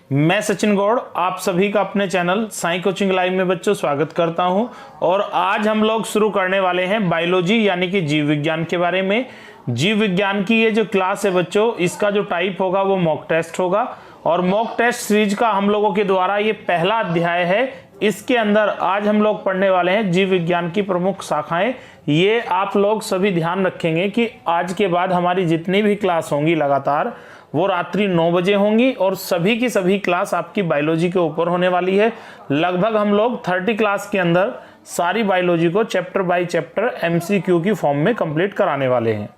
मैं सचिन गौड़ आप सभी का अपने चैनल साई कोचिंग लाइव में बच्चों स्वागत करता हूं। और आज हम लोग शुरू करने वाले हैं बायोलॉजी यानी कि जीव विज्ञान के बारे में। जीव विज्ञान की ये जो क्लास है बच्चों, इसका जो टाइप होगा वो मॉक टेस्ट होगा और मॉक टेस्ट सीरीज का हम लोगों के द्वारा ये पहला अध्याय है। इसके अंदर आज हम लोग पढ़ने वाले हैं जीव विज्ञान की प्रमुख शाखाएं। ये आप लोग सभी ध्यान रखेंगे कि आज के बाद हमारी जितनी भी क्लास होंगी लगातार वो रात्रि 9 बजे होंगी और सभी की सभी क्लास आपकी बायोलॉजी के ऊपर होने वाली है। लगभग हम लोग 30 क्लास के अंदर सारी बायोलॉजी को चैप्टर बाय चैप्टर MCQ की फॉर्म में कंप्लीट कराने वाले हैं।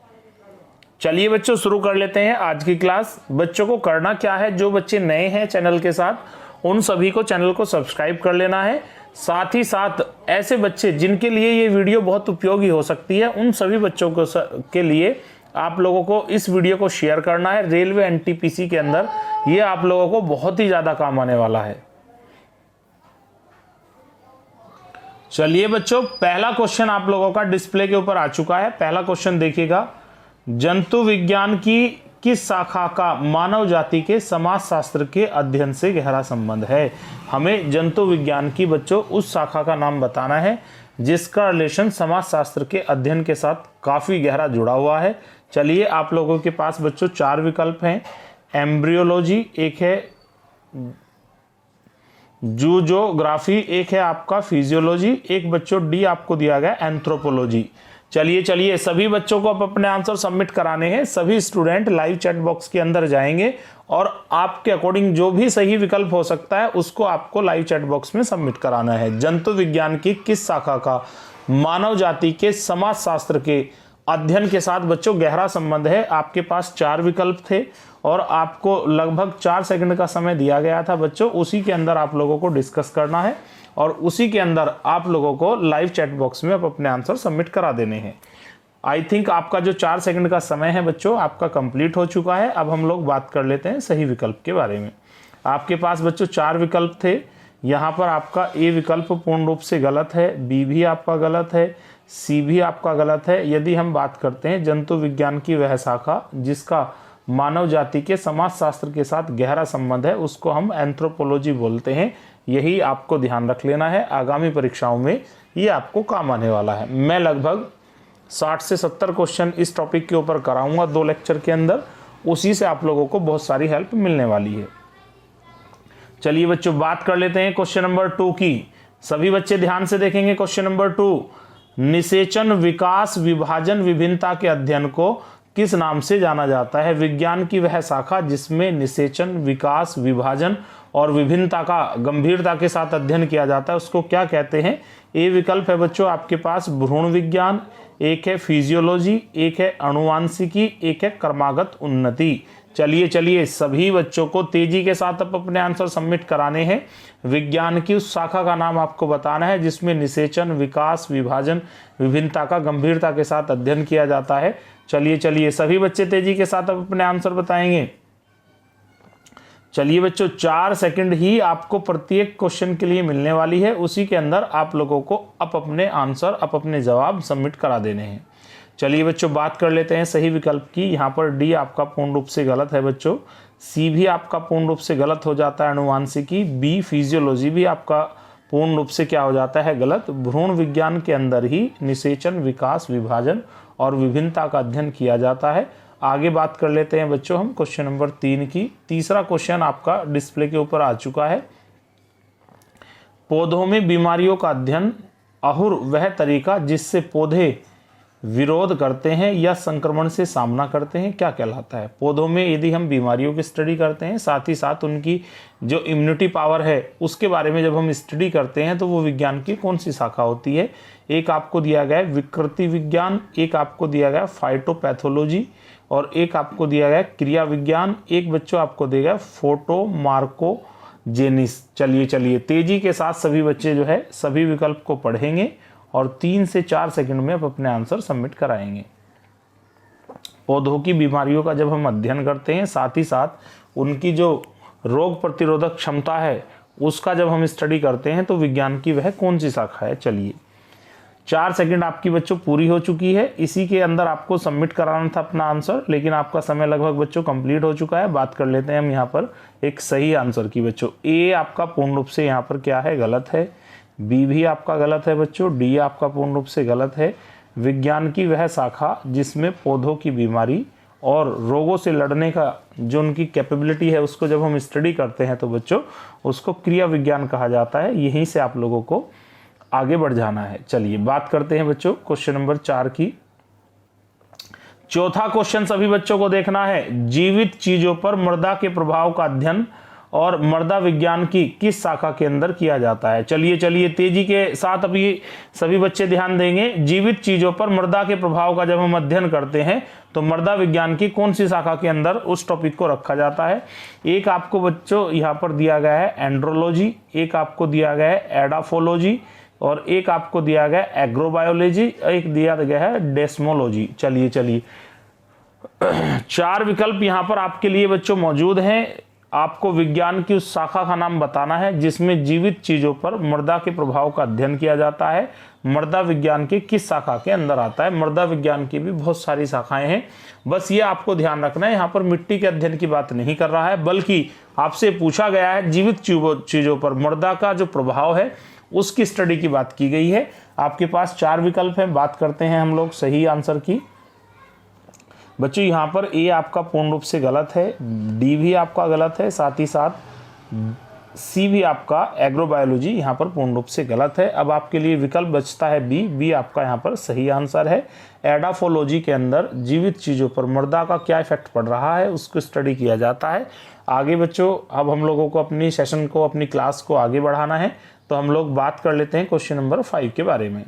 चलिए बच्चों शुरू कर लेते हैं आज की क्लास। बच्चों को करना क्या है, जो बच्चे नए हैं चैनल के साथ उन सभी को चैनल को सब्सक्राइब कर लेना है। साथ ही साथ ऐसे बच्चे जिनके लिए ये वीडियो बहुत उपयोगी हो सकती है उन सभी बच्चों के लिए आप लोगों को इस वीडियो को शेयर करना है। रेलवे NTPC के अंदर ये आप लोगों को बहुत ही ज्यादा काम आने वाला है। चलिए बच्चों, पहला क्वेश्चन आप लोगों का डिस्प्ले के ऊपर आ चुका है। पहला क्वेश्चन देखिएगा, जंतु विज्ञान की किस शाखा का मानव जाति के समाज शास्त्र के अध्ययन से गहरा संबंध है। हमें जंतु विज्ञान की बच्चों उस शाखा का नाम बताना है जिसका रिलेशन समाज शास्त्र के अध्ययन के साथ काफी गहरा जुड़ा हुआ है। चलिए आप लोगों के पास बच्चों 4 विकल्प हैं। एम्ब्रियोलॉजी, एक है जूजोग्राफी, एक है आपका फिजियोलॉजी, एक बच्चों डी आपको दिया गया एंथ्रोपोलॉजी। चलिए सभी बच्चों को अब अपने आंसर सबमिट कराने हैं। सभी स्टूडेंट लाइव चैट बॉक्स के अंदर जाएंगे और आपके अकॉर्डिंग जो भी सही विकल्प हो सकता है उसको आपको लाइव चैट बॉक्स में सबमिट कराना है। जंतु विज्ञान की किस शाखा का मानव जाति के समाज शास्त्र के अध्ययन के साथ बच्चों गहरा संबंध है। आपके पास 4 विकल्प थे और आपको लगभग 4 सेकंड का समय दिया गया था बच्चों। उसी के अंदर आप लोगों को डिस्कस करना है और उसी के अंदर आप लोगों को लाइव चैट बॉक्स में अपने आंसर सबमिट करा देने हैं। आई थिंक आपका जो 4 सेकंड का समय है बच्चों आपका कंप्लीट हो चुका है। अब हम लोग बात कर लेते हैं सही विकल्प के बारे में। आपके पास बच्चों 4 विकल्प थे। यहाँ पर आपका A विकल्प पूर्ण रूप से गलत है, B भी आपका गलत है, C भी आपका गलत है। यदि हम बात करते हैं जंतु विज्ञान की वह शाखा जिसका मानव जाति के समाज शास्त्र के साथ गहरा संबंध है उसको हम एंथ्रोपोलॉजी बोलते हैं। यही आपको ध्यान रख लेना है, आगामी परीक्षाओं में ये आपको काम आने वाला है। मैं लगभग 60 से 70 क्वेश्चन इस टॉपिक के ऊपर कराऊंगा 2 लेक्चर के अंदर। उसी से आप लोगों को बहुत सारी हेल्प मिलने वाली है। चलिए बच्चों बात कर लेते हैं क्वेश्चन नंबर 2 की। सभी बच्चे ध्यान से देखेंगे क्वेश्चन नंबर 2। निषेचन, विकास, विभाजन, विभिन्नता के अध्ययन को किस नाम से जाना जाता है। विज्ञान की वह शाखा जिसमें निषेचन, विकास, विभाजन और विभिन्नता का गंभीरता के साथ अध्ययन किया जाता है उसको क्या कहते हैं। ए विकल्प है बच्चों आपके पास भ्रूण विज्ञान, एक है फिजियोलॉजी, एक है आनुवांशिकी, एक है क्रमागत उन्नति। चलिए सभी बच्चों को तेजी के साथ अब अपने आंसर सबमिट कराने हैं। विज्ञान की उस शाखा का नाम आपको बताना है जिसमें निषेचन, विकास, विभाजन, विभिन्नता का गंभीरता के साथ अध्ययन किया जाता है। चलिए सभी बच्चे तेजी के साथ अब अपने आंसर बताएंगे। चलिए बच्चों 4 सेकंड ही आपको प्रत्येक क्वेश्चन के लिए मिलने वाली है। उसी के अंदर आप लोगों को अपने आंसर अपने जवाब सबमिट करा देने हैं। चलिए बच्चों बात कर लेते हैं सही विकल्प की। यहाँ पर डी आपका पूर्ण रूप से गलत है बच्चों, सी भी आपका पूर्ण रूप से गलत हो जाता है आनुवांशिकी, बी फिजियोलॉजी भी आपका पूर्ण रूप से क्या हो जाता है गलत। भ्रूण विज्ञान के अंदर ही निषेचन, विकास, विभाजन और विभिन्नता का अध्ययन किया जाता है। आगे बात कर लेते हैं बच्चों हम क्वेश्चन नंबर 3 की। तीसरा क्वेश्चन आपका डिस्प्ले के ऊपर आ चुका है। पौधों में बीमारियों का अध्ययन अहुर वह तरीका जिससे पौधे विरोध करते हैं या संक्रमण से सामना करते हैं क्या कहलाता है। पौधों में यदि हम बीमारियों की स्टडी करते हैं साथ ही साथ उनकी जो इम्यूनिटी पावर है उसके बारे में जब हम स्टडी करते हैं तो वो विज्ञान की कौन सी शाखा होती है। एक आपको दिया गया है विकृति विज्ञान, एक आपको दिया गया फाइटोपैथोलॉजी और एक आपको दिया गया क्रिया विज्ञान, एक बच्चों आपको दिया गया फोटोमार्कोजेनिस। चलिए तेजी के साथ सभी बच्चे जो है सभी विकल्प को पढ़ेंगे और 3 से 4 सेकंड में आप अपने आंसर सबमिट कराएंगे। पौधों की बीमारियों का जब हम अध्ययन करते हैं साथ ही साथ उनकी जो रोग प्रतिरोधक क्षमता है उसका जब हम स्टडी करते हैं तो विज्ञान की वह कौन सी शाखा है। 4 सेकंड आपकी बच्चों पूरी हो चुकी है। इसी के अंदर आपको सबमिट कराना था अपना आंसर, लेकिन आपका समय लगभग बच्चों कंप्लीट हो चुका है। बात कर लेते हैं हम यहाँ पर एक सही आंसर की बच्चों। ए आपका पूर्ण रूप से यहाँ पर क्या है, गलत है। बी भी आपका गलत है बच्चों। डी आपका पूर्ण रूप से गलत है। विज्ञान की वह शाखा जिसमें पौधों की बीमारी और रोगों से लड़ने का जो उनकी कैपेबिलिटी है उसको जब हम स्टडी करते हैं तो बच्चों उसको क्रिया विज्ञान कहा जाता है। यहीं से आप लोगों को आगे बढ़ जाना है। चलिए बात करते हैं बच्चों क्वेश्चन नंबर 4 की। चौथा क्वेश्चन सभी बच्चों को देखना है। जीवित चीजों पर मृदा के प्रभाव का अध्ययन और मृदा विज्ञान की किस शाखा के अंदर किया जाता है। चलिए तेजी के साथ अभी सभी बच्चे ध्यान देंगे। जीवित चीजों पर मृदा के प्रभाव का जब हम अध्ययन करते हैं तो मृदा विज्ञान की कौन सी शाखा के अंदर उस टॉपिक को रखा जाता है। एक आपको बच्चों यहाँ पर दिया गया है एंड्रोलॉजी, एक आपको दिया गया है एडाफोलॉजी, और एक आपको दिया गया है एग्रोबायोलॉजी, एक दिया गया है डेस्मोलॉजी। चलिए 4 विकल्प यहाँ पर आपके लिए बच्चों मौजूद हैं। आपको विज्ञान की उस शाखा का नाम बताना है जिसमें जीवित चीजों पर मृदा के प्रभाव का अध्ययन किया जाता है। मृदा विज्ञान की किस शाखा के अंदर आता है। मृदा विज्ञान की भी बहुत सारी शाखाएं हैं, बस ये आपको ध्यान रखना है। यहाँ पर मिट्टी के अध्ययन की बात नहीं कर रहा है, बल्कि आपसे पूछा गया है जीवित चीजों पर मृदा का जो प्रभाव है उसकी स्टडी की बात की गई है। आपके पास 4 विकल्प हैं। बात करते हैं हम लोग सही आंसर की। बच्चों यहाँ पर ए आपका पूर्ण रूप से गलत है, डी भी आपका गलत है, साथ ही साथ सी भी आपका एग्रोबायोलॉजी यहाँ पर पूर्ण रूप से गलत है। अब आपके लिए विकल्प बचता है बी आपका यहाँ पर सही आंसर है। एडाफोलॉजी के अंदर जीवित चीज़ों पर मृदा का क्या इफेक्ट पड़ रहा है उसको स्टडी किया जाता है। आगे बच्चों अब हम लोगों को अपनी सेशन को, अपनी क्लास को आगे बढ़ाना है, तो हम लोग बात कर लेते हैं क्वेश्चन नंबर 5 के बारे में।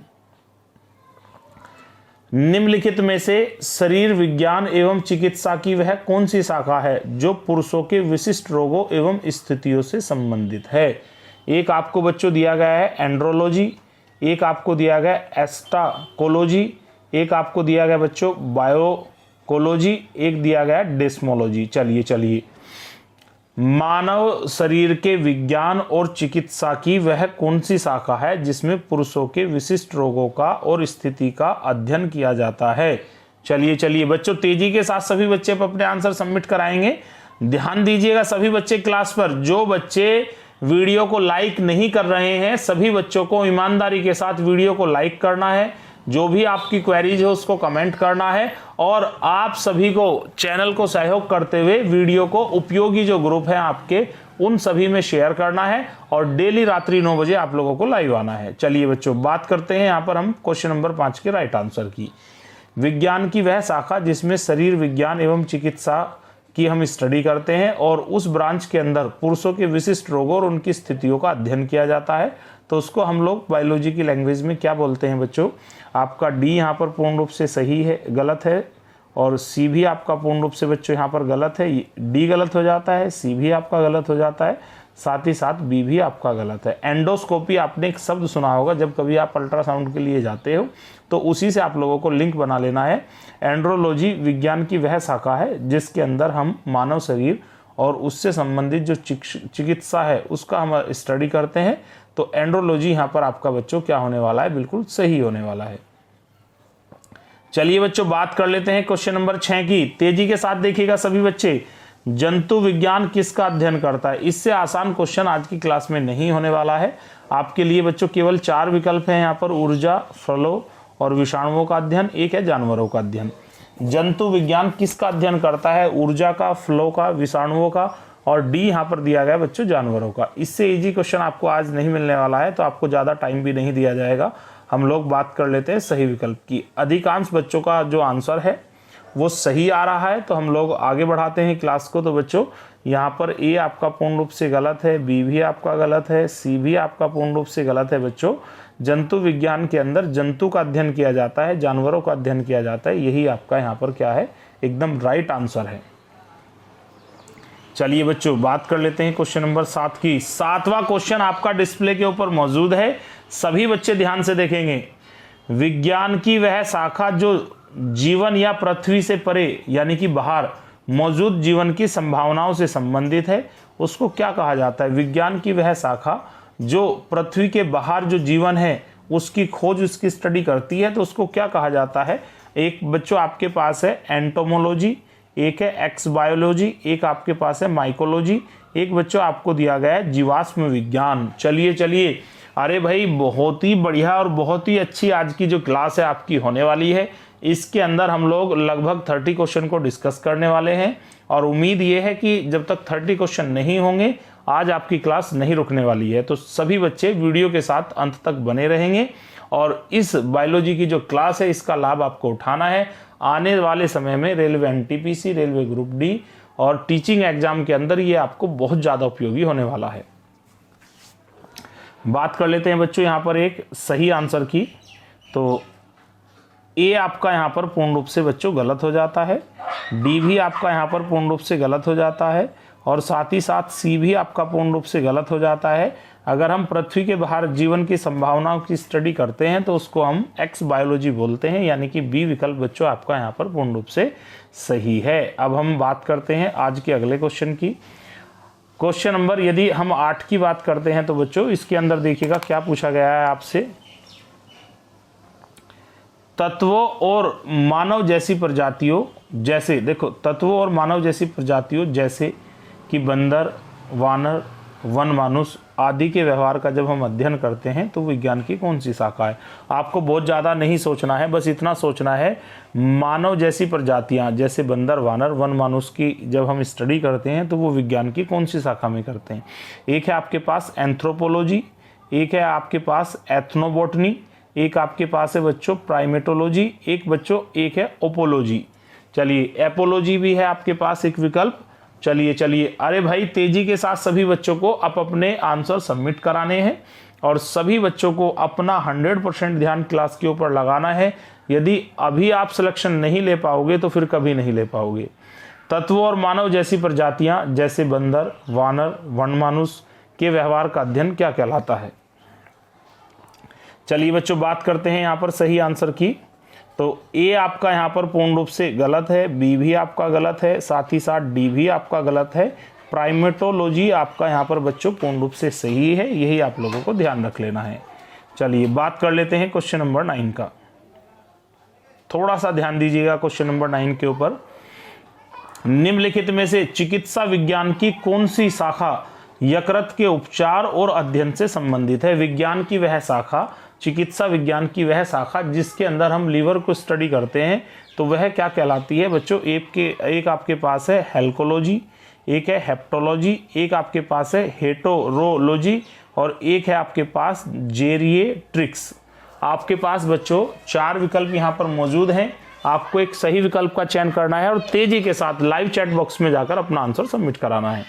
निम्नलिखित में से शरीर विज्ञान एवं चिकित्सा की वह कौन सी शाखा है जो पुरुषों के विशिष्ट रोगों एवं स्थितियों से संबंधित है। एक आपको बच्चों दिया गया है एंड्रोलॉजी, एक आपको दिया गया एस्टाकोलॉजी, एक आपको दिया गया बच्चों बायोकोलॉजी, एक दिया गया डेस्मोलॉजी। चलिए मानव शरीर के विज्ञान और चिकित्सा की वह कौन सी शाखा है जिसमें पुरुषों के विशिष्ट रोगों का और स्थिति का अध्ययन किया जाता है। चलिए बच्चों तेजी के साथ सभी बच्चे अपने आंसर सबमिट कराएंगे। ध्यान दीजिएगा सभी बच्चे क्लास पर। जो बच्चे वीडियो को लाइक नहीं कर रहे हैं सभी बच्चों को ईमानदारी के साथ वीडियो को लाइक करना है। जो भी आपकी क्वेरीज है उसको कमेंट करना है, और आप सभी को चैनल को सहयोग करते हुए वीडियो को उपयोगी जो ग्रुप है आपके उन सभी में शेयर करना है, और डेली रात्रि 9 बजे आप लोगों को लाइव आना है। चलिए बच्चों बात करते हैं यहाँ पर हम क्वेश्चन नंबर 5 के राइट आंसर की। विज्ञान की वह शाखा जिसमें शरीर विज्ञान एवं चिकित्सा की हम स्टडी करते हैं और उस ब्रांच के अंदर पुरुषों के विशिष्ट रोगों और उनकी स्थितियों का अध्ययन किया जाता है, तो उसको हम लोग बायोलॉजी की लैंग्वेज में क्या बोलते हैं बच्चों। आपका डी यहाँ पर पूर्ण रूप से सही है, गलत है, और सी भी आपका पूर्ण रूप से बच्चों यहाँ पर गलत है। डी गलत हो जाता है, सी भी आपका गलत हो जाता है, साथ ही साथ बी भी आपका गलत है। एंडोस्कोपी आपने एक शब्द सुना होगा, जब कभी आप अल्ट्रासाउंड के लिए जाते हो तो उसी से आप लोगों को लिंक बना लेना है। एंड्रोलॉजी विज्ञान की वह शाखा है जिसके अंदर हम मानव शरीर और उससे संबंधित जो चिकित्सा है उसका हम स्टडी करते हैं। तो एंड्रोलॉजी यहाँ पर आपका बच्चों क्या होने वाला है, बिल्कुल सही होने वाला है। चलिए बच्चों बात कर लेते हैं क्वेश्चन नंबर 6 की। तेजी के साथ देखिएगा सभी बच्चे। जंतु विज्ञान किसका अध्ययन करता है। इससे आसान क्वेश्चन आज की क्लास में नहीं होने वाला है। आपके लिए बच्चों केवल 4 विकल्प हैं यहाँ पर, ऊर्जा, फलों और विषाणुओं का अध्ययन, एक है जानवरों का अध्ययन। जंतु विज्ञान किसका अध्ययन करता है, ऊर्जा का, फ्लो का, विषाणुओं का, और डी यहाँ पर दिया गया बच्चों जानवरों का। इससे इजी क्वेश्चन आपको आज नहीं मिलने वाला है, तो आपको ज़्यादा टाइम भी नहीं दिया जाएगा। हम लोग बात कर लेते हैं सही विकल्प की। अधिकांश बच्चों का जो आंसर है वो सही आ रहा है, तो हम लोग आगे बढ़ाते हैं क्लास को। तो बच्चों यहाँ पर ए आपका पूर्ण रूप से गलत है, बी भी आपका गलत है, सी भी आपका पूर्ण रूप से गलत है बच्चों। जंतु विज्ञान के अंदर जंतु का अध्ययन किया जाता है, जानवरों का अध्ययन किया जाता है, यही आपका यहाँ पर क्या है, एकदम राइट आंसर है। चलिए बच्चों बात कर लेते हैं क्वेश्चन नंबर 7 की। 7वां क्वेश्चन आपका डिस्प्ले के ऊपर मौजूद है, सभी बच्चे ध्यान से देखेंगे। विज्ञान की वह शाखा जो जीवन या पृथ्वी से परे यानी कि बाहर मौजूद जीवन की संभावनाओं से संबंधित है, उसको क्या कहा जाता है। विज्ञान की वह शाखा जो पृथ्वी के बाहर जो जीवन है उसकी खोज, उसकी स्टडी करती है, तो उसको क्या कहा जाता है? एक बच्चों आपके पास है एंटोमोलॉजी, एक है एक्स बायोलॉजी, एक आपके पास है माइकोलॉजी, एक बच्चों आपको दिया गया है जीवाश्म विज्ञान। चलिए चलिए, अरे भाई बहुत ही बढ़िया और बहुत ही अच्छी आज की जो क्लास है आपकी होने वाली है। इसके अंदर हम लोग लगभग 30 क्वेश्चन को डिस्कस करने वाले हैं और उम्मीद ये है कि जब तक 30 क्वेश्चन नहीं होंगे आज आपकी क्लास नहीं रुकने वाली है। तो सभी बच्चे वीडियो के साथ अंत तक बने रहेंगे और इस बायोलॉजी की जो क्लास है इसका लाभ आपको उठाना है। आने वाले समय में railway NTPC, railway group D और टीचिंग एग्जाम के अंदर ये आपको बहुत ज़्यादा उपयोगी होने वाला है। बात कर लेते हैं बच्चों यहाँ पर एक सही आंसर की। तो ए आपका यहाँ पर पूर्ण रूप से बच्चों गलत हो जाता है, डी भी आपका यहाँ पर पूर्ण रूप से गलत हो जाता है और साथ ही साथ सी भी आपका पूर्ण रूप से गलत हो जाता है। अगर हम पृथ्वी के बाहर जीवन की संभावनाओं की स्टडी करते हैं तो उसको हम एक्स बायोलॉजी बोलते हैं, यानी कि बी विकल्प बच्चों आपका यहाँ पर पूर्ण रूप से सही है। अब हम बात करते हैं आज के अगले क्वेश्चन की। क्वेश्चन नंबर यदि हम 8 की बात करते हैं तो बच्चों इसके अंदर देखिएगा क्या पूछा गया है आपसे। तत्वों और मानव जैसी प्रजातियों, जैसे देखो तत्वों और मानव जैसी प्रजातियों जैसे कि बंदर, वानर, वन मानुष आदि के व्यवहार का जब हम अध्ययन करते हैं तो विज्ञान की कौन सी शाखा है? आपको बहुत ज़्यादा नहीं सोचना है, बस इतना सोचना है मानव जैसी प्रजातियां जैसे बंदर, वानर, वन मानुष की जब हम स्टडी करते हैं तो वो विज्ञान की कौन सी शाखा में करते हैं? एक है आपके पास एंथ्रोपोलॉजी, एक है आपके पास एथनोबॉटनी, एक आपके पास है बच्चों प्राइमेटोलॉजी, एक है ओपोलॉजी। चलिए एपोलॉजी भी है आपके पास एक विकल्प। चलिए चलिए, अरे भाई तेजी के साथ सभी बच्चों को अपने आंसर सबमिट कराने हैं और सभी बच्चों को अपना 100% ध्यान क्लास के ऊपर लगाना है। यदि अभी आप सिलेक्शन नहीं ले पाओगे तो फिर कभी नहीं ले पाओगे। तत्वों और मानव जैसी प्रजातियां जैसे बंदर, वानर, वनमानुष के व्यवहार का अध्ययन क्या कहलाता है? चलिए बच्चों बात करते हैं यहाँ पर सही आंसर की। तो ए आपका यहाँ पर पूर्ण रूप से गलत है, बी भी आपका गलत है, साथ ही साथ डी भी आपका गलत है। प्राइमेटोलॉजी आपका यहाँ पर बच्चों पूर्ण रूप से सही है, यही आप लोगों को ध्यान रख लेना है। चलिए बात कर लेते हैं क्वेश्चन नंबर 9 का। थोड़ा सा ध्यान दीजिएगा क्वेश्चन नंबर 9 के ऊपर। निम्नलिखित में से चिकित्सा विज्ञान की कौन सी शाखा यकृत के उपचार और अध्ययन से संबंधित है? विज्ञान की वह शाखा, चिकित्सा विज्ञान की वह शाखा जिसके अंदर हम लीवर को स्टडी करते हैं तो वह क्या कहलाती है बच्चों? एक आपके पास है हेल्कोलॉजी, एक है हेप्टोलॉजी, एक आपके पास है हेटोरोलॉजी और एक है आपके पास जेरिएट्रिक्स। आपके पास बच्चों 4 विकल्प यहाँ पर मौजूद हैं। आपको एक सही विकल्प का चयन करना है और तेजी के साथ लाइव चैट बॉक्स में जाकर अपना आंसर सबमिट कराना है।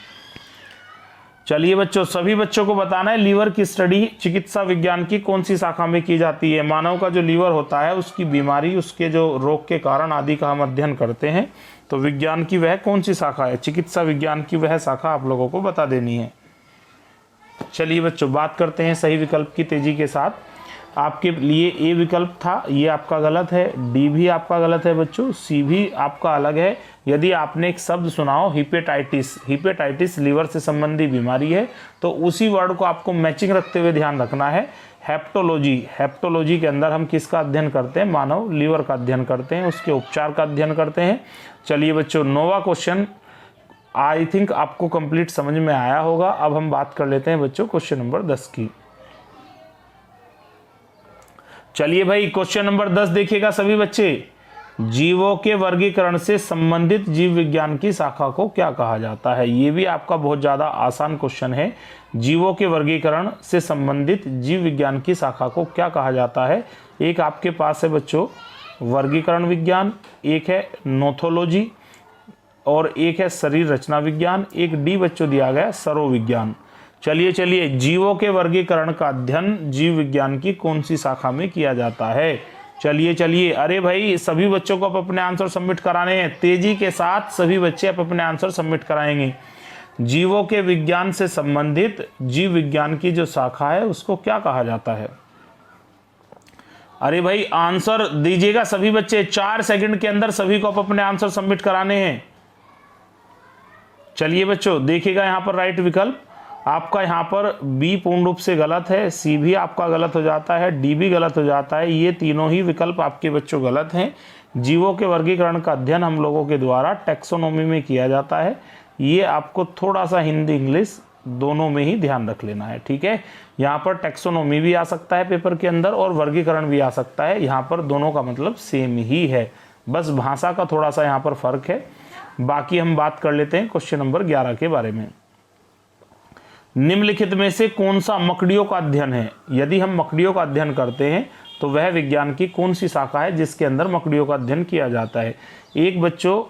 चलिए बच्चों, सभी बच्चों को बताना है लीवर की स्टडी चिकित्सा विज्ञान की कौन सी शाखा में की जाती है? मानव का जो लीवर होता है उसकी बीमारी, उसके जो रोग के कारण आदि का हम अध्ययन करते हैं तो विज्ञान की वह कौन सी शाखा है? चिकित्सा विज्ञान की वह शाखा आप लोगों को बता देनी है। चलिए बच्चों बात करते हैं सही विकल्प की तेजी के साथ। आपके लिए ए विकल्प था, ये आपका गलत है, डी भी आपका गलत है बच्चों, सी भी आपका अलग है। यदि आपने एक शब्द सुनाओ हिपेटाइटिस, हिपेटाइटिस लीवर से संबंधी बीमारी है तो उसी वर्ड को आपको मैचिंग रखते हुए ध्यान रखना है। हेप्टोलॉजी, हेप्टोलॉजी के अंदर हम किसका अध्ययन करते हैं? मानव लीवर का अध्ययन करते हैं, उसके उपचार का अध्ययन करते हैं। चलिए बच्चों 9वां क्वेश्चन आई थिंक आपको कंप्लीट समझ में आया होगा। अब हम बात कर लेते हैं बच्चों क्वेश्चन नंबर 10 की। चलिए भाई क्वेश्चन नंबर 10 देखिएगा सभी बच्चे। जीवों के वर्गीकरण से संबंधित जीव विज्ञान की शाखा को क्या कहा जाता है? ये भी आपका बहुत ज़्यादा आसान क्वेश्चन है। जीवों के वर्गीकरण से संबंधित जीव विज्ञान की शाखा को क्या कहा जाता है? एक आपके पास है बच्चों वर्गीकरण विज्ञान, एक है नोथोलॉजी और एक है शरीर रचना विज्ञान, एक डी बच्चों दिया गया सरोविज्ञान। चलिए चलिए, जीवों के वर्गीकरण का अध्ययन जीव विज्ञान की कौन सी शाखा में किया जाता है? चलिए चलिए, अरे भाई सभी बच्चों को अपने आंसर सबमिट कराने हैं। तेजी के साथ सभी बच्चे अपने आंसर सबमिट कराएंगे। जीवों के विज्ञान से संबंधित जीव विज्ञान की जो शाखा है उसको क्या कहा जाता है? अरे भाई आंसर दीजिएगा सभी बच्चे, 4 सेकंड के अंदर सभी को अपने आंसर सबमिट कराने हैं। चलिए बच्चों देखिएगा यहाँ पर राइट विकल्प आपका यहाँ पर बी पूर्ण रूप से गलत है, सी भी आपका गलत हो जाता है, डी भी गलत हो जाता है। ये तीनों ही विकल्प आपके बच्चों गलत हैं। जीवों के वर्गीकरण का अध्ययन हम लोगों के द्वारा टैक्सोनॉमी में किया जाता है। ये आपको थोड़ा सा हिंदी इंग्लिश दोनों में ही ध्यान रख लेना है, ठीक है। यहाँ पर टैक्सोनॉमी भी आ सकता है पेपर के अंदर और वर्गीकरण भी आ सकता है। यहाँ पर दोनों का मतलब सेम ही है, बस भाषा का थोड़ा सा यहाँ पर फर्क है। बाकी हम बात कर लेते हैं क्वेश्चन नंबर 11 के बारे में। निम्नलिखित में से कौन सा मकड़ियों का अध्ययन है? यदि हम मकड़ियों का अध्ययन करते हैं तो वह विज्ञान की कौन सी शाखा है जिसके अंदर मकड़ियों का अध्ययन किया जाता है? एक बच्चों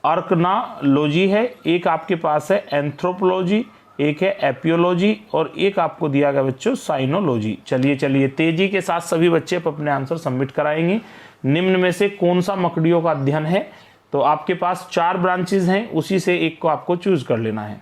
आर्कनालॉजी है, एक आपके पास है एंथ्रोपोलॉजी, एक है एपियोलॉजी और एक आपको दिया गया बच्चों साइनोलॉजी। चलिए तेजी के साथ सभी बच्चे अपने आंसर सबमिट कराएंगे। निम्न में से कौन सा मकड़ियों का अध्ययन है? तो आपके पास 4 ब्रांचेज हैं, उसी से एक को आपको चूज कर लेना है।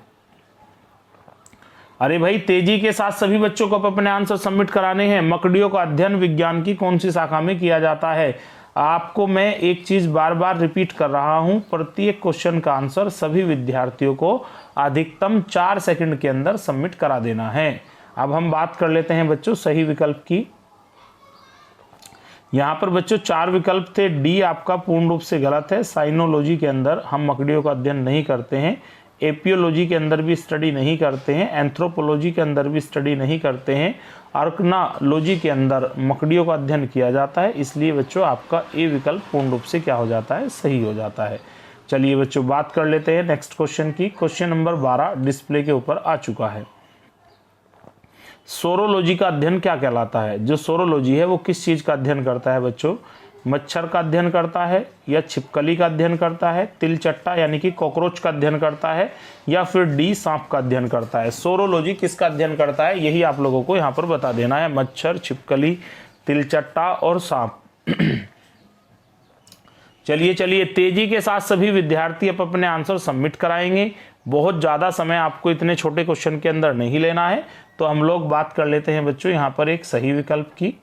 अरे भाई तेजी के साथ सभी बच्चों को अपने आंसर सबमिट कराने हैं। मकड़ियों का अध्ययन विज्ञान की कौन सी शाखा में किया जाता है? आपको मैं एक चीज बार बार रिपीट कर रहा हूं, प्रत्येक क्वेश्चन का आंसर सभी विद्यार्थियों को अधिकतम 4 सेकंड के अंदर सबमिट करा देना है। अब हम बात कर लेते हैं बच्चों सही विकल्प की। यहाँ पर बच्चों 4 विकल्प थे, डी आपका पूर्ण रूप से गलत है। साइनोलॉजी के अंदर हम मकड़ियों का अध्ययन नहीं करते हैं, एपियोलॉजी के अंदर भी स्टडी नहीं करते हैं, एंथ्रोपोलॉजी के अंदर भी स्टडी नहीं करते हैं, आर्कनालॉजी के अंदर मकड़ियों का अध्ययन किया जाता है। इसलिए बच्चों आपका ए विकल्प पूर्ण रूप से क्या हो जाता है? सही हो जाता है। चलिए बच्चों बात कर लेते हैं नेक्स्ट क्वेश्चन की। क्वेश्चन नंबर 12 डिस्प्ले के ऊपर आ चुका है। सोरोलॉजी का अध्ययन क्या कहलाता है? जो सोरोलॉजी है वो किस चीज का अध्ययन करता है बच्चों? मच्छर का अध्ययन करता है या छिपकली का अध्ययन करता है, तिलचट्टा यानी कि कॉकरोच का अध्ययन करता है, या फिर डी सांप का अध्ययन करता है? सोरोलॉजी किसका अध्ययन करता है यही आप लोगों को यहाँ पर बता देना है। मच्छर, छिपकली, तिलचट्टा और सांप। चलिए तेजी के साथ सभी विद्यार्थी अब अपने आंसर सबमिट कराएंगे। बहुत ज़्यादा समय आपको इतने छोटे क्वेश्चन के अंदर नहीं लेना है, तो हम लोग बात कर लेते हैं बच्चों यहाँ पर एक सही विकल्प की।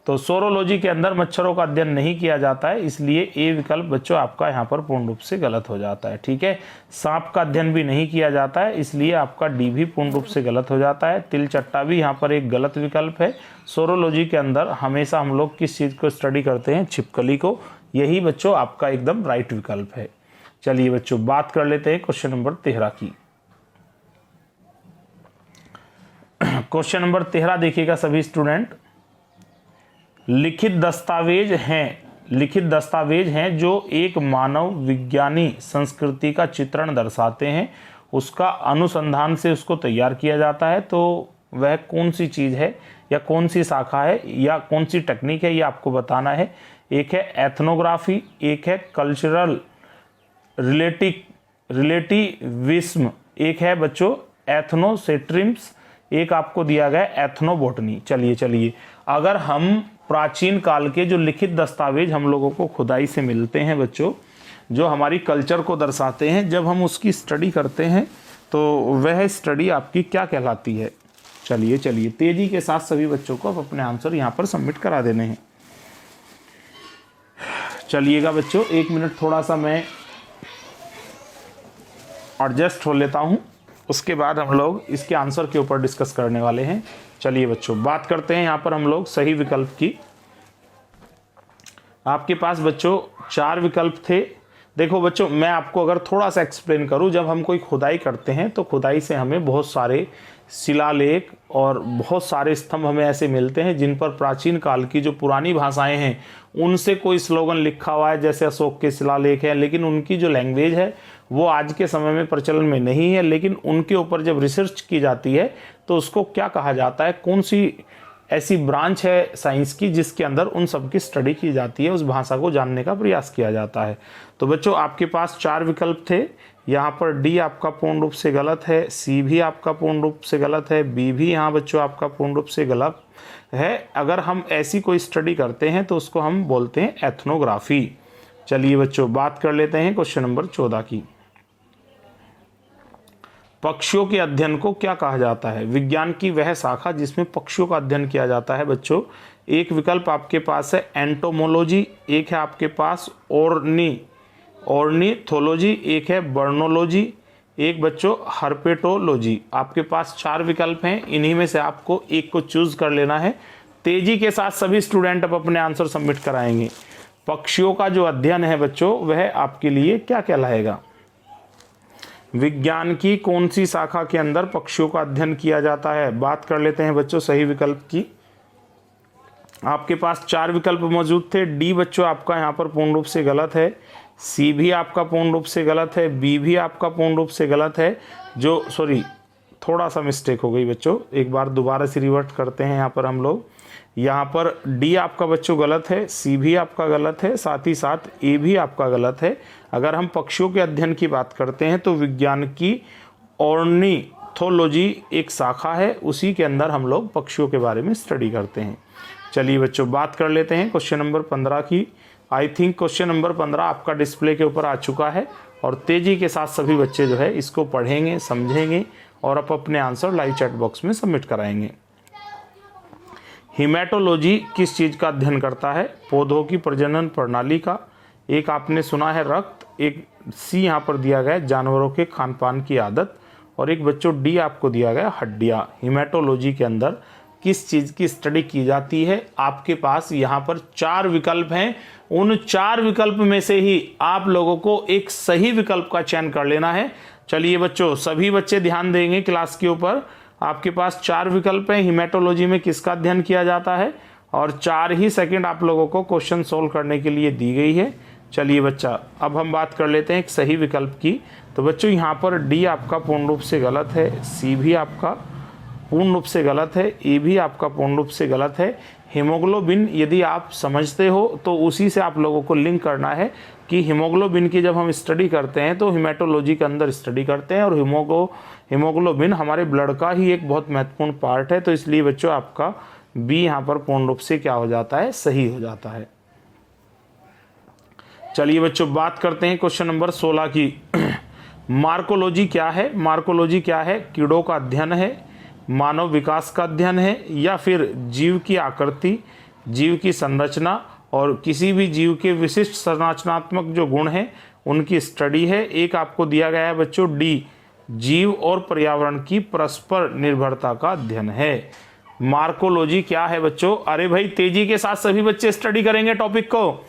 तो सोरोलॉजी के अंदर मच्छरों का अध्ययन नहीं किया जाता है, इसलिए ए विकल्प बच्चों आपका यहाँ पर पूर्ण रूप से गलत हो जाता है, ठीक है। सांप का अध्ययन भी नहीं किया जाता है, इसलिए आपका डी भी पूर्ण रूप से गलत हो जाता है। तिलचट्टा भी यहाँ पर एक गलत विकल्प है। सोरोलॉजी के अंदर हमेशा हम लोग किस चीज़ को स्टडी करते हैं? छिपकली को। यही बच्चों आपका एकदम राइट विकल्प है। चलिए बच्चों बात कर लेते हैं क्वेश्चन नंबर 13 की। क्वेश्चन नंबर 13 देखिएगा सभी स्टूडेंट। लिखित दस्तावेज हैं जो एक मानव विज्ञानी संस्कृति का चित्रण दर्शाते हैं, उसका अनुसंधान से उसको तैयार किया जाता है। तो वह कौन सी चीज़ है या कौन सी शाखा है या कौन सी टेक्निक है, ये आपको बताना है। एक है एथनोग्राफी, एक है कल्चरल रिलेटिविज्म, एक है बच्चों एथनोसेंट्रिज्म, एक आपको दिया गया एथनोबोटनी। चलिए अगर हम प्राचीन काल के जो लिखित दस्तावेज हम लोगों को खुदाई से मिलते हैं बच्चों, जो हमारी कल्चर को दर्शाते हैं, जब हम उसकी स्टडी करते हैं तो वह स्टडी आपकी क्या कहलाती है? चलिए तेजी के साथ सभी बच्चों को अब अपने आंसर यहाँ पर सबमिट करा देने हैं। चलिएगा बच्चों 1 मिनट थोड़ा सा मैं एडजस्ट हो लेता हूँ, उसके बाद हम लोग इसके आंसर के ऊपर डिस्कस करने वाले हैं। चलिए बच्चों बात करते हैं यहाँ पर हम लोग सही विकल्प की। आपके पास बच्चों 4 विकल्प थे। देखो बच्चों मैं आपको अगर थोड़ा सा एक्सप्लेन करूँ, जब हम कोई खुदाई करते हैं तो खुदाई से हमें बहुत सारे शिलालेख और बहुत सारे स्तंभ हमें ऐसे मिलते हैं जिन पर प्राचीन काल की जो पुरानी भाषाएं हैं उनसे कोई स्लोगन लिखा हुआ है, जैसे अशोक के शिलालेख है, लेकिन उनकी जो लैंग्वेज है वो आज के समय में प्रचलन में नहीं है। लेकिन उनके ऊपर जब रिसर्च की जाती है तो उसको क्या कहा जाता है, कौन सी ऐसी ब्रांच है साइंस की जिसके अंदर उन सब की स्टडी की जाती है, उस भाषा को जानने का प्रयास किया जाता है। तो बच्चों आपके पास 4 विकल्प थे। यहाँ पर डी आपका पूर्ण रूप से गलत है, सी भी आपका पूर्ण रूप से गलत है, बी भी यहाँ बच्चों आपका पूर्ण रूप से गलत है। अगर हम ऐसी कोई स्टडी करते हैं तो उसको हम बोलते हैं एथनोग्राफी। चलिए बच्चों बात कर लेते हैं क्वेश्चन नंबर 14 की। पक्षियों के अध्ययन को क्या कहा जाता है? विज्ञान की वह शाखा जिसमें पक्षियों का अध्ययन किया जाता है बच्चों। एक विकल्प आपके पास है एंटोमोलॉजी, एक है आपके पास ऑर्निथोलॉजी, एक है बर्नोलॉजी, एक बच्चों हर्पेटोलॉजी। आपके पास 4 विकल्प हैं, इन्हीं में से आपको एक को चूज कर लेना है। तेजी के साथ सभी स्टूडेंट अब अपने आंसर सबमिट कराएंगे। पक्षियों का जो अध्ययन है बच्चों वह आपके लिए क्या कहलाएगा? विज्ञान की कौन सी शाखा के अंदर पक्षियों का अध्ययन किया जाता है? बात कर लेते हैं बच्चों सही विकल्प की। आपके पास 4 विकल्प मौजूद थे। डी बच्चों आपका यहाँ पर पूर्ण रूप से गलत है, सी भी आपका पूर्ण रूप से गलत है, बी भी आपका पूर्ण रूप से गलत है। थोड़ा सा मिस्टेक हो गई बच्चों, एक बार दोबारा से रिवर्ट करते हैं। यहाँ पर हम लोग यहाँ पर डी आपका बच्चों गलत है, सी भी आपका गलत है, साथ ही साथ ए भी आपका गलत है। अगर हम पक्षियों के अध्ययन की बात करते हैं तो विज्ञान की ऑर्निथोलॉजी एक शाखा है, उसी के अंदर हम लोग पक्षियों के बारे में स्टडी करते हैं। चलिए बच्चों बात कर लेते हैं क्वेश्चन नंबर 15 की। आई थिंक क्वेश्चन नंबर 15 आपका डिस्प्ले के ऊपर आ चुका है और तेजी के साथ सभी बच्चे जो है इसको पढ़ेंगे, समझेंगे और अपने आंसर लाइव चैट बॉक्स में सबमिट कराएंगे। हिमेटोलॉजी किस चीज़ का अध्ययन करता है? पौधों की प्रजनन प्रणाली का। एक आपने सुना है रक्त, एक सी यहाँ पर दिया गया है जानवरों के खान पान की आदत, और एक बच्चों डी आपको दिया गया हड्डियाँ। हिमेटोलॉजी के अंदर किस चीज़ की स्टडी की जाती है? आपके पास यहाँ पर 4 विकल्प हैं, उन 4 विकल्प में से ही आप लोगों को एक सही विकल्प का चयन कर लेना है। चलिए बच्चों सभी बच्चे ध्यान देंगे क्लास के ऊपर। आपके पास 4 विकल्प हैं, हिमेटोलॉजी में किसका अध्ययन किया जाता है, और 4 ही सेकंड आप लोगों को क्वेश्चन सोल्व करने के लिए दी गई है। चलिए बच्चा अब हम बात कर लेते हैं एक सही विकल्प की। तो बच्चों यहाँ पर डी आपका पूर्ण रूप से गलत है, सी भी आपका पूर्ण रूप से गलत है, ए भी आपका पूर्ण रूप से गलत है। हीमोग्लोबिन यदि आप समझते हो तो उसी से आप लोगों को लिंक करना है कि हीमोग्लोबिन की जब हम स्टडी करते हैं तो हिमेटोलॉजी के अंदर स्टडी करते हैं, और हीमोग्लोबिन हमारे ब्लड का ही एक बहुत महत्वपूर्ण पार्ट है। तो इसलिए बच्चों आपका बी यहाँ पर पूर्ण रूप से क्या हो जाता है? सही हो जाता है। चलिए बच्चों बात करते हैं क्वेश्चन नंबर 16 की। मार्कोलॉजी क्या है? मार्कोलॉजी क्या है? कीड़ों का अध्ययन है, मानव विकास का अध्ययन है, या फिर जीव की आकृति, जीव की संरचना और किसी भी जीव के विशिष्ट संरचनात्मक जो गुण हैं उनकी स्टडी है। एक आपको दिया गया है बच्चों डी, जीव और पर्यावरण की परस्पर निर्भरता का अध्ययन है। मार्कोलॉजी क्या है बच्चों? अरे भाई तेजी के साथ सभी बच्चे स्टडी करेंगे टॉपिक को,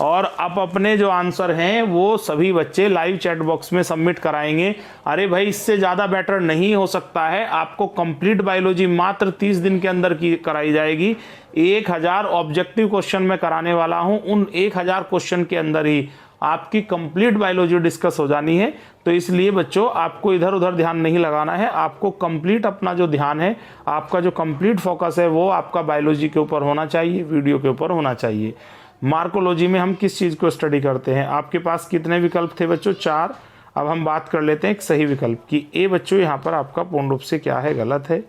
और अब अपने जो आंसर हैं वो सभी बच्चे लाइव चैट बॉक्स में सबमिट कराएंगे। अरे भाई इससे ज़्यादा बेटर नहीं हो सकता है। आपको कंप्लीट बायोलॉजी मात्र 30 दिन के अंदर की कराई जाएगी। 1000 ऑब्जेक्टिव क्वेश्चन मैं कराने वाला हूं, उन 1000 क्वेश्चन के अंदर ही आपकी कंप्लीट बायोलॉजी डिस्कस हो जानी है। तो इसलिए बच्चों आपको इधर उधर ध्यान नहीं लगाना है, आपको कंप्लीट अपना जो ध्यान है, आपका जो कंप्लीट फोकस है वो आपका बायोलॉजी के ऊपर होना चाहिए, वीडियो के ऊपर होना चाहिए। मार्कोलॉजी में हम किस चीज़ को स्टडी करते हैं? आपके पास कितने विकल्प थे बच्चों? 4। अब हम बात कर लेते हैं एक सही विकल्प की। ए बच्चों यहाँ पर आपका पूर्ण रूप से क्या है? गलत है।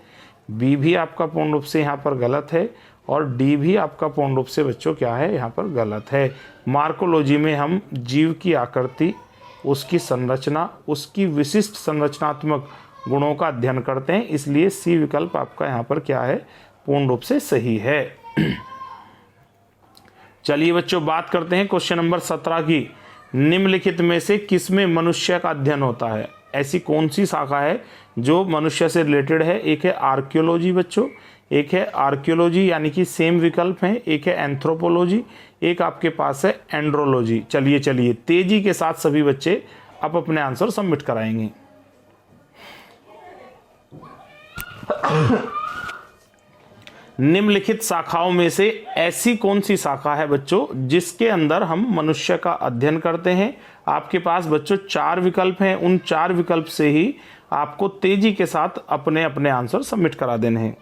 बी भी आपका पूर्ण रूप से यहाँ पर गलत है, और डी भी आपका पूर्ण रूप से बच्चों क्या है? यहाँ पर गलत है। मार्कोलॉजी में हम जीव की आकृति, उसकी संरचना, उसकी विशिष्ट संरचनात्मक गुणों का अध्ययन करते हैं, इसलिए सी विकल्प आपका यहाँ पर क्या है? पूर्ण रूप से सही है। चलिए बच्चों बात करते हैं क्वेश्चन नंबर 17 की। निम्नलिखित में से किसमें मनुष्य का अध्ययन होता है? ऐसी कौन सी शाखा है जो मनुष्य से रिलेटेड है? एक है आर्कियोलॉजी बच्चों, एक है आर्कियोलॉजी यानी कि सेम विकल्प है, एक है एंथ्रोपोलॉजी, एक आपके पास है एंड्रोलॉजी। चलिए तेजी के साथ सभी बच्चे अब अपने आंसर सबमिट कराएंगे। निम्नलिखित शाखाओं में से ऐसी कौन सी शाखा है बच्चों जिसके अंदर हम मनुष्य का अध्ययन करते हैं? आपके पास बच्चों 4 विकल्प हैं, उन 4 विकल्प से ही आपको तेजी के साथ अपने अपने आंसर सबमिट करा देने हैं।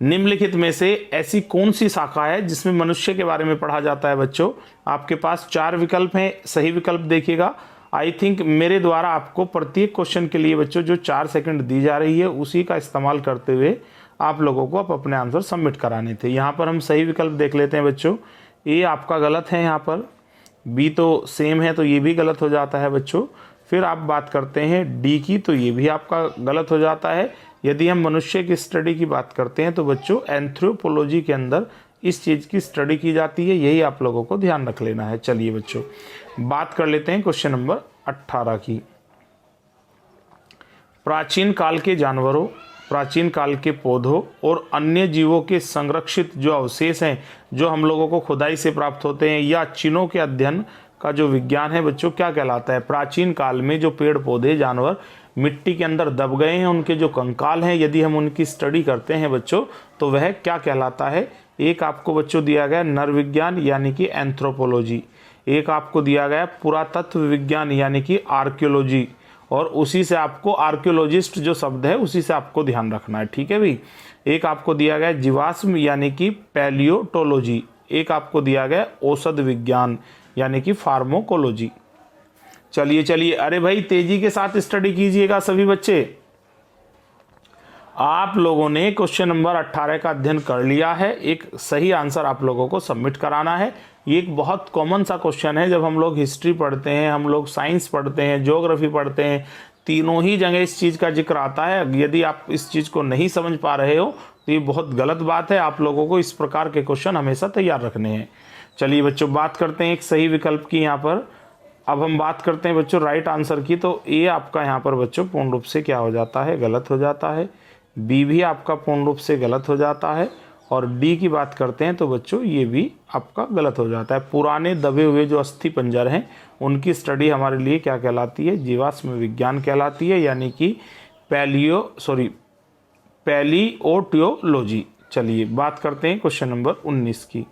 निम्नलिखित में से ऐसी कौन सी शाखा है जिसमें मनुष्य के बारे में पढ़ा जाता है बच्चों? आपके पास 4 विकल्प हैं, सही विकल्प देखिएगा। आई थिंक मेरे द्वारा आपको प्रत्येक क्वेश्चन के लिए बच्चों जो 4 सेकंड दी जा रही है उसी का इस्तेमाल करते हुए आप लोगों को अपने आंसर सबमिट कराने थे। यहाँ पर हम सही विकल्प देख लेते हैं बच्चों। ए आपका गलत है, यहाँ पर बी तो सेम है तो ये भी गलत हो जाता है बच्चों। फिर आप बात करते हैं डी की, तो ये भी आपका गलत हो जाता है। यदि हम मनुष्य की स्टडी की बात करते हैं तो बच्चों एंथ्रोपोलॉजी के अंदर इस चीज़ की स्टडी की जाती है, यही आप लोगों को ध्यान रख लेना है। चलिए बच्चों बात कर लेते हैं क्वेश्चन नंबर 18 की। प्राचीन काल के जानवरों, प्राचीन काल के पौधों और अन्य जीवों के संरक्षित जो अवशेष हैं जो हम लोगों को खुदाई से प्राप्त होते हैं या चिन्हों के अध्ययन का जो विज्ञान है बच्चों क्या कहलाता है? प्राचीन काल में जो पेड़ पौधे जानवर मिट्टी के अंदर दब गए हैं उनके जो कंकाल हैं यदि हम उनकी स्टडी करते हैं बच्चों तो वह क्या कहलाता है? एक आपको बच्चों दिया गया नर विज्ञान यानी कि एंथ्रोपोलॉजी, एक आपको दिया गया पुरातत्व विज्ञान यानी कि आर्कियोलॉजी, और उसी से आपको आर्कियोलॉजिस्ट जो शब्द है उसी से आपको ध्यान रखना है, ठीक है भाई। एक आपको दिया गया जीवाश्म यानी कि पैलियोटोलॉजी, एक आपको दिया गया औषध विज्ञान यानी कि फार्माकोलॉजी। चलिए चलिए, अरे भाई तेजी के साथ स्टडी कीजिएगा सभी बच्चे। आप लोगों ने क्वेश्चन नंबर 18 का अध्ययन कर लिया है, एक सही आंसर आप लोगों को सबमिट कराना है। ये एक बहुत कॉमन सा क्वेश्चन है, जब हम लोग हिस्ट्री पढ़ते हैं, हम लोग साइंस पढ़ते हैं, ज्योग्राफी पढ़ते हैं, तीनों ही जगह इस चीज़ का जिक्र आता है। यदि आप इस चीज़ को नहीं समझ पा रहे हो तो ये बहुत गलत बात है। आप लोगों को इस प्रकार के क्वेश्चन हमेशा तैयार रखने हैं। चलिए बच्चों, बात करते हैं एक सही विकल्प की। यहाँ पर अब हम बात करते हैं बच्चों राइट आंसर की। तो ए आपका यहाँ पर बच्चों पूर्ण रूप से क्या हो जाता है? गलत हो जाता है। बी भी आपका पूर्ण रूप से गलत हो जाता है, और डी की बात करते हैं तो बच्चों ये भी आपका गलत हो जाता है। पुराने दबे हुए जो अस्थि पंजर हैं उनकी स्टडी हमारे लिए क्या कहलाती है? जीवाश्म विज्ञान कहलाती है, यानी कि पैलियोटोलॉजी। चलिए बात करते हैं क्वेश्चन नंबर 19 की।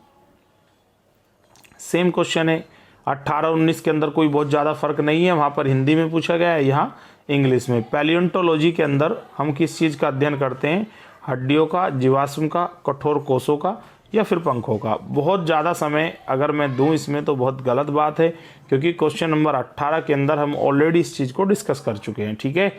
सेम क्वेश्चन है, 18-19 के अंदर कोई बहुत ज़्यादा फर्क नहीं है। वहाँ पर हिंदी में पूछा गया है, यहाँ इंग्लिश में। पैलियोटोलॉजी के अंदर हम किस चीज़ का अध्ययन करते हैं? हड्डियों का, जीवाश्म का, कठोर कोषों का या फिर पंखों का। बहुत ज़्यादा समय अगर मैं दूं इसमें तो बहुत गलत बात है, क्योंकि क्वेश्चन नंबर 18 के अंदर हम ऑलरेडी इस चीज़ को डिस्कस कर चुके हैं, ठीक है।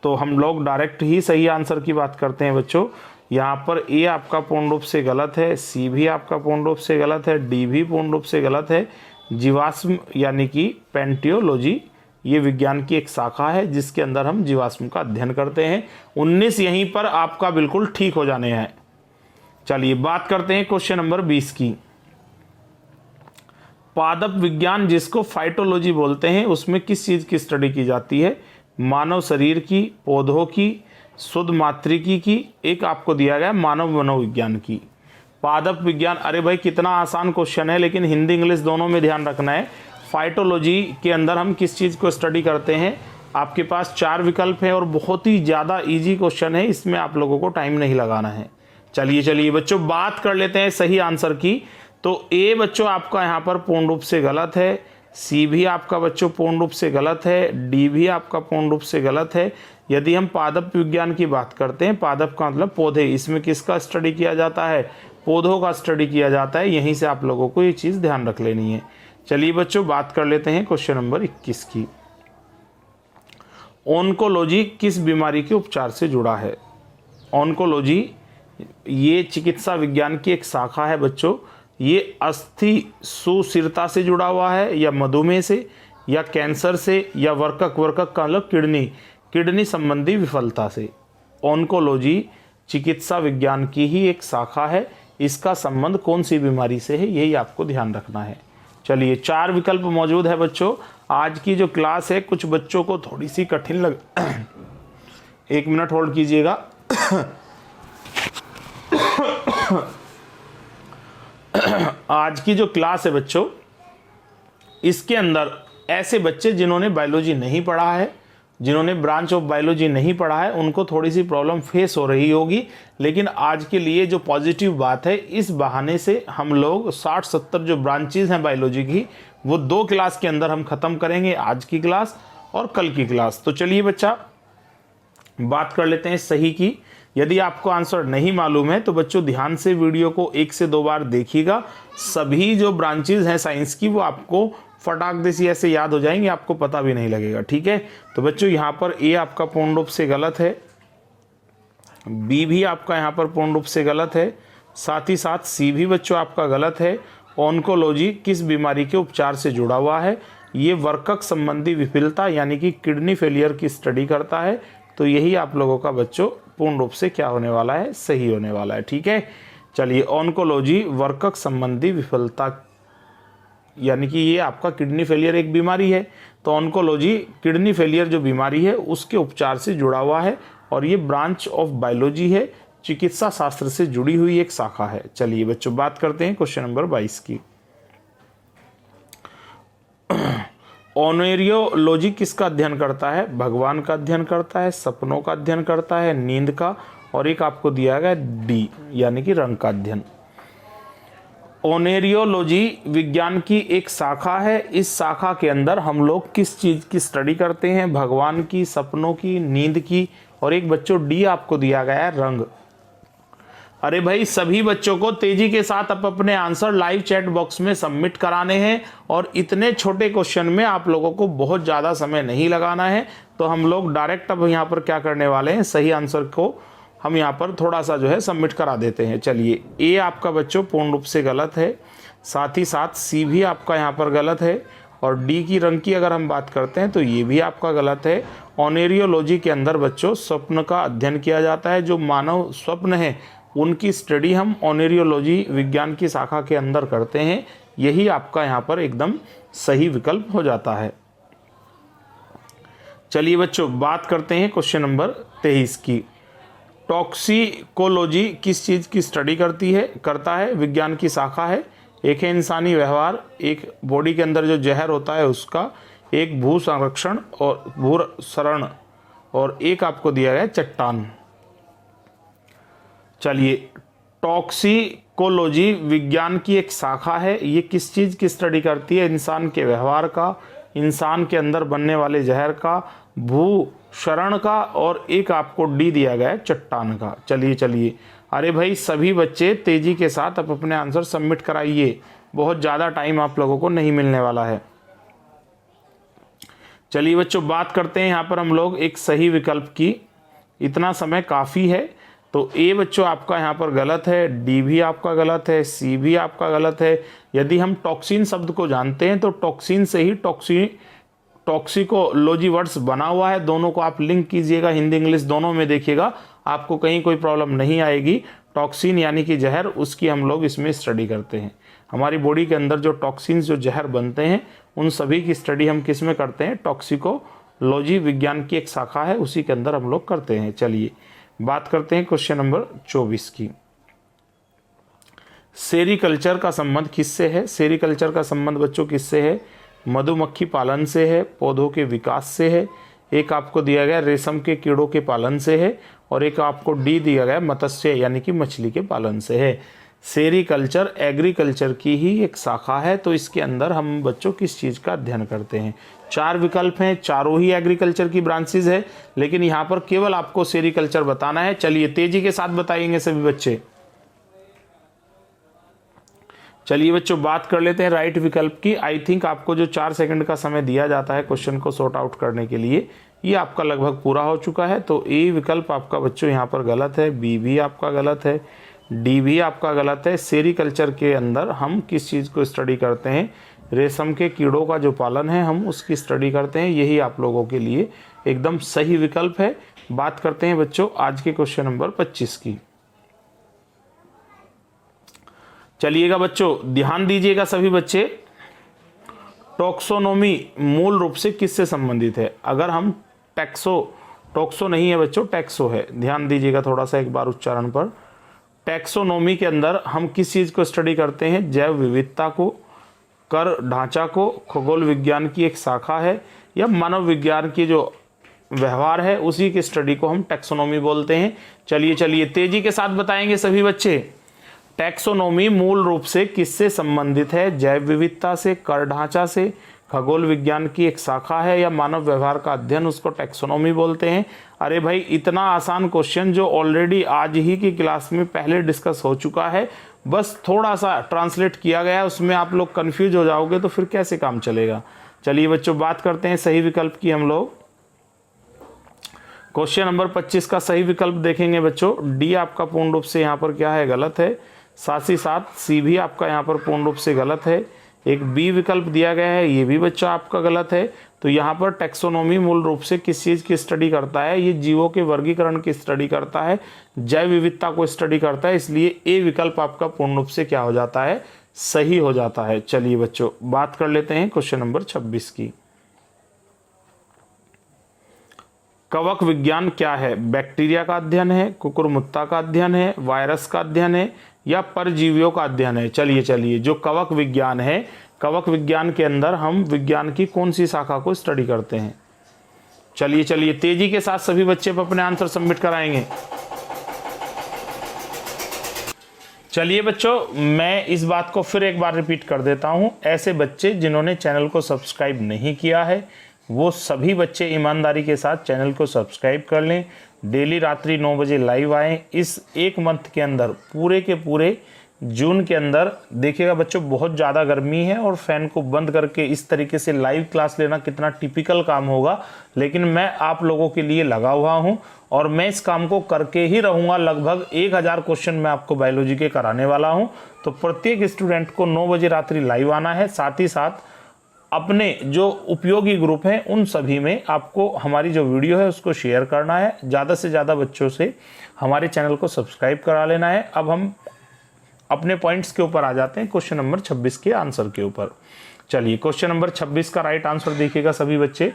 तो हम लोग डायरेक्ट ही सही आंसर की बात करते हैं बच्चों। यहाँ पर ए आपका पूर्ण रूप से गलत है, सी भी आपका पूर्ण रूप से गलत है, डी भी पूर्ण रूप से गलत है। जीवाश्म यानी कि पैलियोटोलॉजी ये विज्ञान की एक शाखा है जिसके अंदर हम जीवाश्म का अध्ययन करते हैं। 19 यहीं पर आपका बिल्कुल ठीक हो जाने हैं। चलिए बात करते हैं क्वेश्चन नंबर 20 की। पादप विज्ञान जिसको फाइटोलॉजी बोलते हैं उसमें किस चीज की स्टडी की जाती है? मानव शरीर की, पौधों की, शुद्ध मात्रिकी की, एक आपको दिया गया मानव मनोविज्ञान की। पादप विज्ञान, अरे भाई कितना आसान क्वेश्चन है, लेकिन हिंदी इंग्लिश दोनों में ध्यान रखना है। फाइटोलॉजी के अंदर हम किस चीज़ को स्टडी करते हैं? आपके पास 4 विकल्प हैं और बहुत ही ज़्यादा इजी क्वेश्चन है, इसमें आप लोगों को टाइम नहीं लगाना है। चलिए चलिए बच्चों, बात कर लेते हैं सही आंसर की। तो ए बच्चों आपका यहाँ पर पूर्ण रूप से गलत है, सी भी आपका बच्चों पूर्ण रूप से गलत है, डी भी आपका पूर्ण रूप से गलत है। यदि हम पादप विज्ञान की बात करते हैं, पादप का मतलब पौधे, इसमें किसका स्टडी किया जाता है? पौधों का स्टडी किया जाता है। यहीं से आप लोगों को ये चीज़ ध्यान रख लेनी है। चलिए बच्चों, बात कर लेते हैं क्वेश्चन नंबर 21 की। ऑन्कोलॉजी किस बीमारी के उपचार से जुड़ा है? ऑन्कोलॉजी ये चिकित्सा विज्ञान की एक शाखा है बच्चों। ये अस्थि सुस्थिरता से जुड़ा हुआ है, या मधुमेह से, या कैंसर से, या वर्कक का मतलब किडनी संबंधी विफलता से। ऑन्कोलॉजी चिकित्सा विज्ञान की ही एक शाखा है। इसका संबंध कौन सी बीमारी से है, यही आपको ध्यान रखना है। चलिए 4 विकल्प मौजूद है बच्चों। आज की जो क्लास है कुछ बच्चों को थोड़ी सी कठिन लग 1 मिनट होल्ड कीजिएगा। आज की जो क्लास है बच्चों, इसके अंदर ऐसे बच्चे जिन्होंने बायोलॉजी नहीं पढ़ा है, जिन्होंने ब्रांच ऑफ बायोलॉजी नहीं पढ़ा है, उनको थोड़ी सी प्रॉब्लम फेस हो रही होगी। लेकिन आज के लिए जो पॉजिटिव बात है, इस बहाने से हम लोग 60-70 जो ब्रांचेज हैं बायोलॉजी की, वो 2 क्लास के अंदर हम ख़त्म करेंगे, आज की क्लास और कल की क्लास। तो चलिए बच्चा, बात कर लेते हैं सही की। यदि आपको आंसर नहीं मालूम है तो बच्चों ध्यान से वीडियो को 1 से 2 बार देखिएगा। सभी जो ब्रांचेज हैं साइंस की वो आपको फटाक देसी ऐसे याद हो जाएंगे, आपको पता भी नहीं लगेगा, ठीक है। तो बच्चों यहाँ पर ए आपका पूर्ण रूप से गलत है, बी भी आपका यहाँ पर पूर्ण रूप से गलत है, साथ ही साथ सी भी बच्चों आपका गलत है। ऑन्कोलॉजी किस बीमारी के उपचार से जुड़ा हुआ है? ये वर्कक संबंधी विफलता यानी कि किडनी फेलियर की स्टडी करता है। तो यही आप लोगों का बच्चों पूर्ण रूप से क्या होने वाला है? सही होने वाला है, ठीक है। चलिए ऑन्कोलॉजी वर्कक संबंधी विफलता यानी कि ये आपका किडनी फेलियर एक बीमारी है, तो ऑन्कोलॉजी किडनी फेलियर जो बीमारी है उसके उपचार से जुड़ा हुआ है और ये ब्रांच ऑफ बायोलॉजी है, चिकित्सा शास्त्र से जुड़ी हुई एक शाखा है। चलिए बच्चों बात करते हैं क्वेश्चन नंबर 22 की। ओनेरियोलॉजी किसका अध्ययन करता है? भगवान का अध्ययन करता है, सपनों का अध्ययन करता है, नींद का, और एक आपको दिया गया डी यानी कि रंग का अध्ययन। ओनेरियोलॉजी विज्ञान की एक शाखा है। इस शाखा के अंदर हम लोग किस चीज़ की स्टडी करते हैं? भगवान की, सपनों की, नींद की, और एक बच्चों डी आपको दिया गया है रंग। अरे भाई सभी बच्चों को तेजी के साथ अपने आंसर लाइव चैट बॉक्स में सबमिट कराने हैं और इतने छोटे क्वेश्चन में आप लोगों को बहुत ज़्यादा समय नहीं लगाना है। तो हम लोग डायरेक्ट अब यहाँ पर क्या करने वाले हैं, सही आंसर को हम यहाँ पर थोड़ा सा जो है सबमिट करा देते हैं। चलिए ए आपका बच्चों पूर्ण रूप से गलत है, साथ ही साथ सी भी आपका यहाँ पर गलत है, और डी की रंग की अगर हम बात करते हैं तो ये भी आपका गलत है। ओनेरियोलॉजी के अंदर बच्चों स्वप्न का अध्ययन किया जाता है, जो मानव स्वप्न है उनकी स्टडी हम ओनेरियोलॉजी विज्ञान की शाखा के अंदर करते हैं। यही आपका यहाँ पर एकदम सही विकल्प हो जाता है। चलिए बच्चों बात करते हैं क्वेश्चन नंबर 23 की। टॉक्सिकोलॉजी किस चीज़ की स्टडी करता है? विज्ञान की शाखा है। एक है इंसानी व्यवहार, एक बॉडी के अंदर जो जहर होता है उसका, एक भू संरक्षण और भू शरण, और एक आपको दिया गया चट्टान। चलिए टॉक्सिकोलॉजी विज्ञान की एक शाखा है। ये किस चीज़ की स्टडी करती है? इंसान के व्यवहार का, इंसान के अंदर बनने वाले जहर का, भू शरण का, और एक आपको डी दिया गया है चट्टान का। चलिए अरे भाई सभी बच्चे तेजी के साथ अब अपने आंसर सबमिट कराइए, बहुत ज़्यादा टाइम आप लोगों को नहीं मिलने वाला है। चलिए बच्चों बात करते हैं यहाँ पर हम लोग एक सही विकल्प की। इतना समय काफ़ी है। तो ए बच्चों आपका यहाँ पर गलत है, डी भी आपका गलत है, सी भी आपका गलत है। यदि हम टॉक्सिन शब्द को जानते हैं तो टॉक्सिन से ही टॉक्सिकोलॉजी वर्ड्स बना हुआ है। दोनों को आप लिंक कीजिएगा, हिंदी इंग्लिश दोनों में देखिएगा, आपको कहीं कोई प्रॉब्लम नहीं आएगी। टॉक्सिन यानी कि जहर, उसकी हम लोग इसमें स्टडी करते हैं। हमारी बॉडी के अंदर जो टॉक्सिन जो जहर बनते हैं उन सभी की स्टडी हम किस में करते हैं? टॉक्सिकोलॉजी विज्ञान की एक शाखा है, उसी के अंदर हम लोग करते हैं। चलिए बात करते हैं क्वेश्चन नंबर 24 की। सेरीकल्चर का संबंध किससे है? सेरीकल्चर का संबंध बच्चों किससे है? मधुमक्खी पालन से है, पौधों के विकास से है, एक आपको दिया गया रेशम के कीड़ों के पालन से है, और एक आपको डी दिया गया मत्स्य यानी कि मछली के पालन से है। सेरीकल्चर एग्रीकल्चर की ही एक शाखा है। तो इसके अंदर हम बच्चों किस चीज़ का अध्ययन करते हैं? 4 विकल्प हैं, चारों ही एग्रीकल्चर की ब्रांचेज है, लेकिन यहाँ पर केवल आपको सेरीकल्चर बताना है। चलिए तेजी के साथ बताएंगे सभी बच्चे। चलिए बच्चों बात कर लेते हैं राइट विकल्प की। आई थिंक आपको जो 4 सेकंड का समय दिया जाता है क्वेश्चन को सॉर्ट आउट करने के लिए, ये आपका लगभग पूरा हो चुका है। तो ए विकल्प आपका बच्चों यहाँ पर गलत है, बी भी आपका गलत है, डी भी आपका गलत है। सेरीकल्चर के अंदर हम किस चीज़ को स्टडी करते हैं? रेशम के कीड़ों का जो पालन है हम उसकी स्टडी करते हैं। यही आप लोगों के लिए एकदम सही विकल्प है। बात करते हैं बच्चों आज के क्वेश्चन नंबर 25 की। चलिएगा बच्चों ध्यान दीजिएगा सभी बच्चे। टॉक्सोनोमी मूल रूप से किससे संबंधित है? अगर हम टॉक्सो नहीं है बच्चों, टैक्सो है। ध्यान दीजिएगा थोड़ा सा एक बार उच्चारण पर। टैक्सोनोमी के अंदर हम किस चीज़ को स्टडी करते हैं? जैव विविधता को, कर ढांचा को, खगोल विज्ञान की एक शाखा है, या मानव विज्ञान की जो व्यवहार है उसी की स्टडी को हम टैक्सोनोमी बोलते हैं। चलिए तेजी के साथ बताएंगे सभी बच्चे। टैक्सोनोमी मूल रूप से किससे संबंधित है? जैव विविधता से, कर ढांचा से, खगोल विज्ञान की एक शाखा है, या मानव व्यवहार का अध्ययन, उसको टैक्सोनोमी बोलते हैं। अरे भाई इतना आसान क्वेश्चन जो ऑलरेडी आज ही की क्लास में पहले डिस्कस हो चुका है, बस थोड़ा सा ट्रांसलेट किया गया है, उसमें आप लोग कंफ्यूज हो जाओगे तो फिर कैसे काम चलेगा। चलिए बच्चों बात करते हैं सही विकल्प की। हम लोग क्वेश्चन नंबर 25 का सही विकल्प देखेंगे बच्चों। डी आपका पूर्ण रूप से यहाँ पर क्या है? गलत है। साथ ही साथ सी भी आपका यहाँ पर पूर्ण रूप से गलत है। एक बी विकल्प दिया गया है, ये भी बच्चा आपका गलत है। तो यहाँ पर टैक्सोनॉमी मूल रूप से किस चीज़ की स्टडी करता है? ये जीवों के वर्गीकरण की स्टडी करता है, जैव विविधता को स्टडी करता है। इसलिए ए विकल्प आपका पूर्ण रूप से क्या हो जाता है? सही हो जाता है। चलिए बच्चों बात कर लेते हैं क्वेश्चन नंबर 26 की। कवक विज्ञान क्या है? बैक्टीरिया का अध्ययन है, कुकुरमुत्ता का अध्ययन है, वायरस का अध्ययन है या परजीवियों का अध्ययन है? चलिए जो कवक विज्ञान है, कवक विज्ञान के अंदर हम विज्ञान की कौन सी शाखा को स्टडी करते हैं? चलिए तेजी के साथ सभी बच्चे अपने आंसर सबमिट कराएंगे। चलिए बच्चों मैं इस बात को फिर एक बार रिपीट कर देता हूं, ऐसे बच्चे जिन्होंने चैनल को सब्सक्राइब नहीं किया है वो सभी बच्चे ईमानदारी के साथ चैनल को सब्सक्राइब कर लें। डेली रात्रि 9 बजे लाइव आएँ। इस एक मंथ के अंदर पूरे के पूरे जून के अंदर देखिएगा बच्चों बहुत ज़्यादा गर्मी है और फैन को बंद करके इस तरीके से लाइव क्लास लेना कितना टिपिकल काम होगा, लेकिन मैं आप लोगों के लिए लगा हुआ हूं और मैं इस काम को करके ही रहूँगा। लगभग 1000 क्वेश्चन मैं आपको बायोलॉजी के कराने वाला हूँ। तो प्रत्येक स्टूडेंट को 9 बजे रात्रि लाइव आना है। साथ ही साथ अपने जो उपयोगी ग्रुप हैं उन सभी में आपको हमारी जो वीडियो है उसको शेयर करना है। ज़्यादा से ज़्यादा बच्चों से हमारे चैनल को सब्सक्राइब करा लेना है। अब हम अपने पॉइंट्स के ऊपर आ जाते हैं, क्वेश्चन नंबर 26 के आंसर के ऊपर। चलिए क्वेश्चन नंबर 26 का राइट आंसर देखिएगा सभी बच्चे।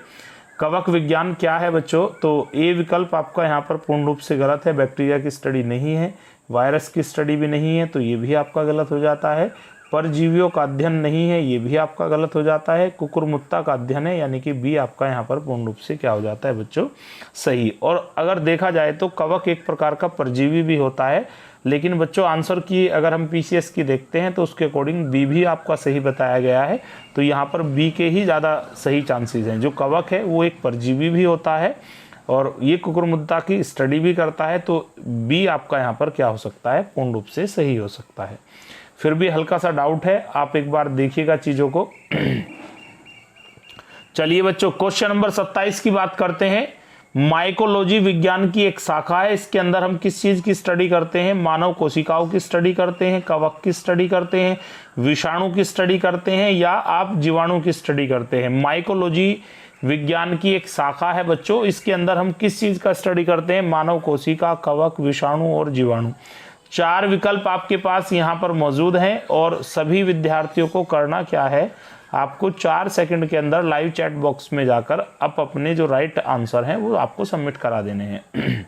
कवक विज्ञान क्या है बच्चों? तो ए विकल्प आपका यहाँ पर पूर्ण रूप से गलत है। बैक्टीरिया की स्टडी नहीं है, वायरस की स्टडी भी नहीं है, तो ये भी आपका गलत हो जाता है। परजीवियों का अध्ययन नहीं है, ये भी आपका गलत हो जाता है। कुकुरमुत्ता का अध्ययन है, यानी कि बी आपका यहाँ पर पूर्ण रूप से क्या हो जाता है बच्चों? सही। और अगर देखा जाए तो कवक एक प्रकार का परजीवी भी होता है, लेकिन बच्चों आंसर की अगर हम पीसीएस की देखते हैं तो उसके अकॉर्डिंग बी भी आपका सही बताया गया है। तो यहाँ पर बी के ही ज़्यादा सही चांसेस हैं। जो कवक है वो एक परजीवी भी होता है और ये कुकुरमुत्ता की स्टडी भी करता है, तो बी आपका यहाँ पर क्या हो सकता है? पूर्ण रूप से सही हो सकता है। फिर भी हल्का सा डाउट है, आप एक बार देखिएगा चीज़ों को। चलिए बच्चों क्वेश्चन नंबर 27 की बात करते हैं। माइकोलॉजी विज्ञान की एक शाखा है। इसके अंदर हम किस चीज़ की स्टडी करते हैं? मानव कोशिकाओं की स्टडी करते हैं, कवक की स्टडी करते हैं, विषाणु की स्टडी करते हैं या आप जीवाणु की स्टडी करते हैं? माइकोलॉजी विज्ञान की एक शाखा है बच्चों। इसके अंदर हम किस चीज़ का स्टडी करते हैं? मानव कोशिका, कवक, विषाणु और जीवाणु। 4 विकल्प आपके पास यहाँ पर मौजूद हैं और सभी विद्यार्थियों को करना क्या है? आपको 4 सेकंड के अंदर लाइव चैट बॉक्स में जाकर आप अपने जो राइट आंसर हैं वो आपको सबमिट करा देने हैं।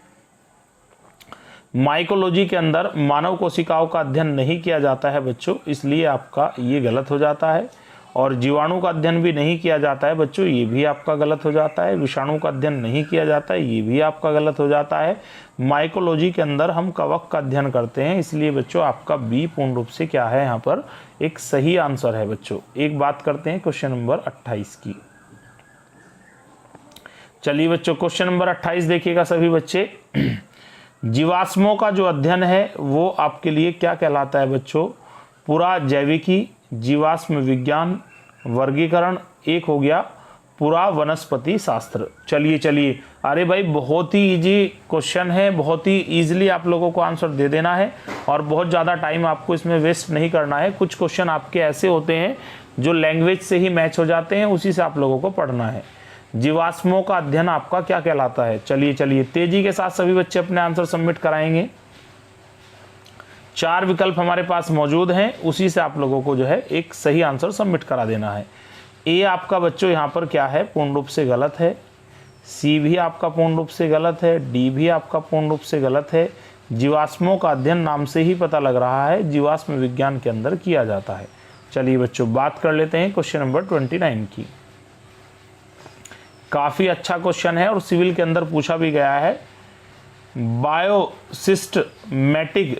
माइकोलॉजी के अंदर मानव कोशिकाओं का अध्ययन नहीं किया जाता है बच्चों, इसलिए आपका ये गलत हो जाता है। और जीवाणु का अध्ययन भी नहीं किया जाता है बच्चों, ये भी आपका गलत हो जाता है। विषाणु का अध्ययन नहीं किया जाता है, ये भी आपका गलत हो जाता है। माइकोलॉजी के अंदर हम कवक का अध्ययन करते हैं, इसलिए बच्चों आपका बी पूर्ण रूप से क्या है? यहाँ पर एक सही आंसर है बच्चों। एक बात करते हैं क्वेश्चन नंबर 28 की। चलिए बच्चों क्वेश्चन नंबर 28 देखिएगा सभी बच्चे। जीवाश्मों का जो अध्ययन है वो आपके लिए क्या कहलाता है बच्चों? पूरा जैविकी, जीवाश्म विज्ञान, वर्गीकरण, एक हो गया पूरा वनस्पति शास्त्र। चलिए अरे भाई बहुत ही इजी क्वेश्चन है, बहुत ही इजीली आप लोगों को आंसर दे देना है और बहुत ज़्यादा टाइम आपको इसमें वेस्ट नहीं करना है। कुछ क्वेश्चन आपके ऐसे होते हैं जो लैंग्वेज से ही मैच हो जाते हैं, उसी से आप लोगों को पढ़ना है। जीवाश्मों का अध्ययन आपका क्या कहलाता है? चलिए तेजी के साथ सभी बच्चे अपने आंसर सबमिट कराएंगे। 4 विकल्प हमारे पास मौजूद हैं, उसी से आप लोगों को जो है एक सही आंसर सबमिट करा देना है। ए आपका बच्चों यहाँ पर क्या है? पूर्ण रूप से गलत है। सी भी आपका पूर्ण रूप से गलत है। डी भी आपका पूर्ण रूप से गलत है। जीवाश्मों का अध्ययन नाम से ही पता लग रहा है जीवाश्म विज्ञान के अंदर किया जाता है। चलिए बच्चों बात कर लेते हैं क्वेश्चन नंबर 29 की। काफ़ी अच्छा क्वेश्चन है और सिविल के अंदर पूछा भी गया है। बायोसिस्टमैटिक,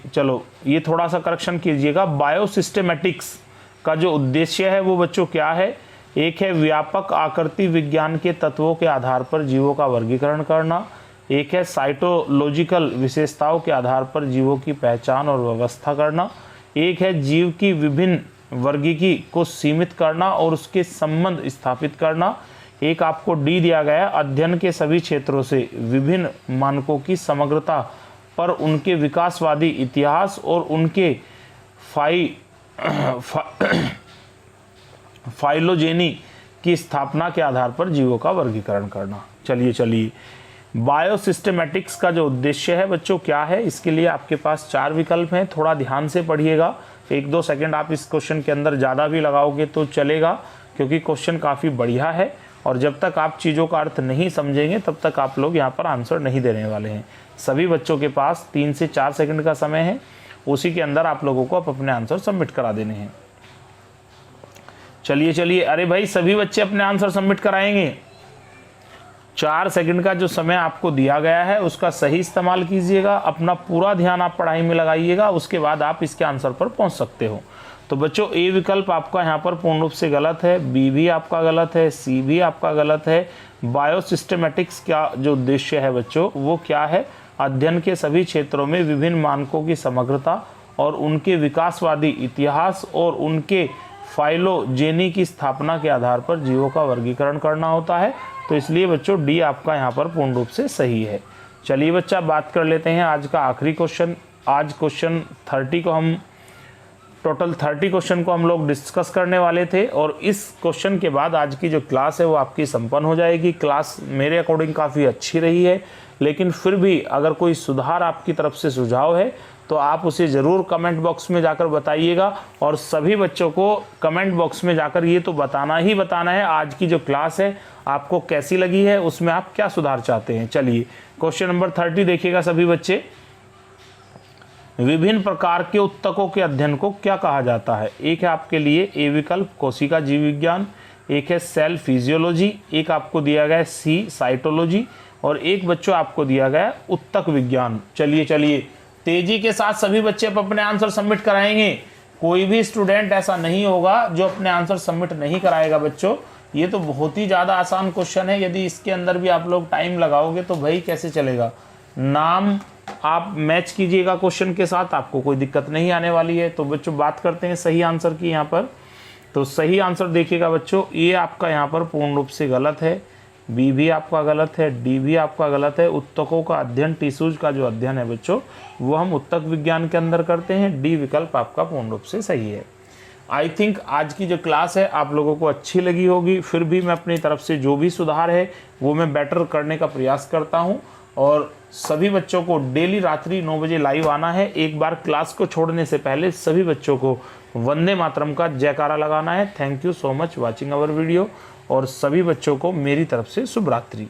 चलो ये थोड़ा सा करेक्शन कीजिएगा। बायोसिस्टमैटिक्स का जो उद्देश्य है वो बच्चों क्या है? एक है व्यापक आकृति विज्ञान के तत्वों के आधार पर जीवों का वर्गीकरण करना। एक है साइटोलॉजिकल विशेषताओं के आधार पर जीवों की पहचान और व्यवस्था करना। एक है जीव की विभिन्न वर्गीकी को सीमित करना और उसके संबंध स्थापित करना। एक आपको डी दिया गया, अध्ययन के सभी क्षेत्रों से विभिन्न मानकों की समग्रता पर उनके विकासवादी इतिहास और उनके फाइलोजेनी की स्थापना के आधार पर जीवों का वर्गीकरण करना। चलिए बायोसिस्टमैटिक्स का जो उद्देश्य है बच्चों क्या है? इसके लिए आपके पास 4 विकल्प हैं, थोड़ा ध्यान से पढ़िएगा 1-2 सेकंड आप इस क्वेश्चन के अंदर ज़्यादा भी लगाओगे तो चलेगा, क्योंकि क्वेश्चन काफ़ी बढ़िया है और जब तक आप चीज़ों का अर्थ नहीं समझेंगे तब तक आप लोग यहाँ पर आंसर नहीं देने वाले हैं। सभी बच्चों के पास 3 से 4 सेकंड का समय है, उसी के अंदर आप लोगों को अपने आंसर सबमिट करा देने हैं। चलिए, अरे भाई सभी बच्चे अपने आंसर सबमिट कराएंगे। 4 सेकंड का जो समय आपको दिया गया है उसका सही इस्तेमाल कीजिएगा, अपना पूरा ध्यान आप पढ़ाई में लगाइएगा, उसके बाद आप इसके आंसर पर पहुंच सकते हो। तो बच्चों ए विकल्प आपका यहाँ पर पूर्ण रूप से गलत है, बी भी आपका गलत है, सी भी आपका गलत है। बायोसिस्टेमेटिक्स का जो उद्देश्य है बच्चों वो क्या है? अध्ययन के सभी क्षेत्रों में विभिन्न मानकों की समग्रता और उनके विकासवादी इतिहास और उनके फाइलोजेनी की स्थापना के आधार पर जीवों का वर्गीकरण करना होता है। तो इसलिए बच्चों डी आपका यहाँ पर पूर्ण रूप से सही है। चलिए बच्चा बात कर लेते हैं आज का आखिरी क्वेश्चन। आज क्वेश्चन 30 को हम टोटल 30 क्वेश्चन को हम लोग डिस्कस करने वाले थे और इस क्वेश्चन के बाद आज की जो क्लास है वो आपकी संपन्न हो जाएगी। क्लास मेरे अकॉर्डिंग काफ़ी अच्छी रही है, लेकिन फिर भी अगर कोई सुधार आपकी तरफ से सुझाव है तो आप उसे ज़रूर कमेंट बॉक्स में जाकर बताइएगा और सभी बच्चों को कमेंट बॉक्स में जाकर ये तो बताना ही बताना है आज की जो क्लास है आपको कैसी लगी है, उसमें आप क्या सुधार चाहते हैं। चलिए क्वेश्चन नंबर 30 देखिएगा सभी बच्चे। विभिन्न प्रकार के उत्तकों के अध्ययन को क्या कहा जाता है? एक है आपके लिए ए विकल्प कोशिका जीव विज्ञान, एक है सेल फिजियोलॉजी, एक आपको दिया गया है सी साइटोलॉजी और एक बच्चों आपको दिया गया है उत्तक विज्ञान। चलिए तेजी के साथ सभी बच्चे अपने आंसर सबमिट कराएंगे। कोई भी स्टूडेंट ऐसा नहीं होगा जो अपने आंसर सबमिट नहीं कराएगा बच्चों। ये तो बहुत ही ज़्यादा आसान क्वेश्चन है, यदि इसके अंदर भी आप लोग टाइम लगाओगे तो भाई कैसे चलेगा। नाम आप मैच कीजिएगा क्वेश्चन के साथ, आपको कोई दिक्कत नहीं आने वाली है। तो बच्चों बात करते हैं सही आंसर की यहाँ पर। तो सही आंसर देखिएगा बच्चों, ए आपका यहाँ पर पूर्ण रूप से गलत है, बी भी आपका गलत है, डी भी आपका गलत है। उत्तकों का अध्ययन, टिश्यूज का जो अध्ययन है बच्चों वो हम उत्तक विज्ञान के अंदर करते हैं। डी विकल्प आपका पूर्ण रूप से सही है। आई थिंक आज की जो क्लास है आप लोगों को अच्छी लगी होगी। फिर भी मैं अपनी तरफ से जो भी सुधार है वो मैं बेटर करने का प्रयास करता हूँ और सभी बच्चों को डेली रात्रि 9 बजे लाइव आना है। एक बार क्लास को छोड़ने से पहले सभी बच्चों को वंदे मातरम का जयकारा लगाना है। Thank you so much watching our video और सभी बच्चों को मेरी तरफ से शुभ रात्रि।